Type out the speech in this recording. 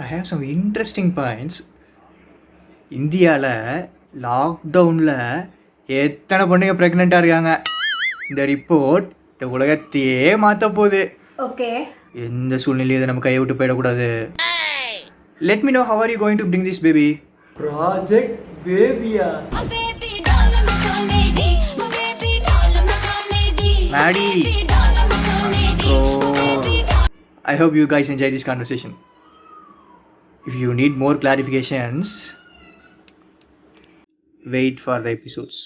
I have some interesting points. இந்தியாவில் லாக்டவுனில் எத்தனை பொண்ணுங்க ப்ரெக்னெண்ட்டாக இருக்காங்க? இந்த ரிப்போர்ட் இந்த உலகத்தையே மாற்ற போகுது. ஓகே, எந்த சூழ்நிலையும் இதை நம்ம கையை விட்டு போயிடக்கூடாது. Let me know how are you going to bring this baby? Project Baby-ஆ? Maddie. I hope you guys enjoy this conversation. If you need more clarifications, wait for the episodes.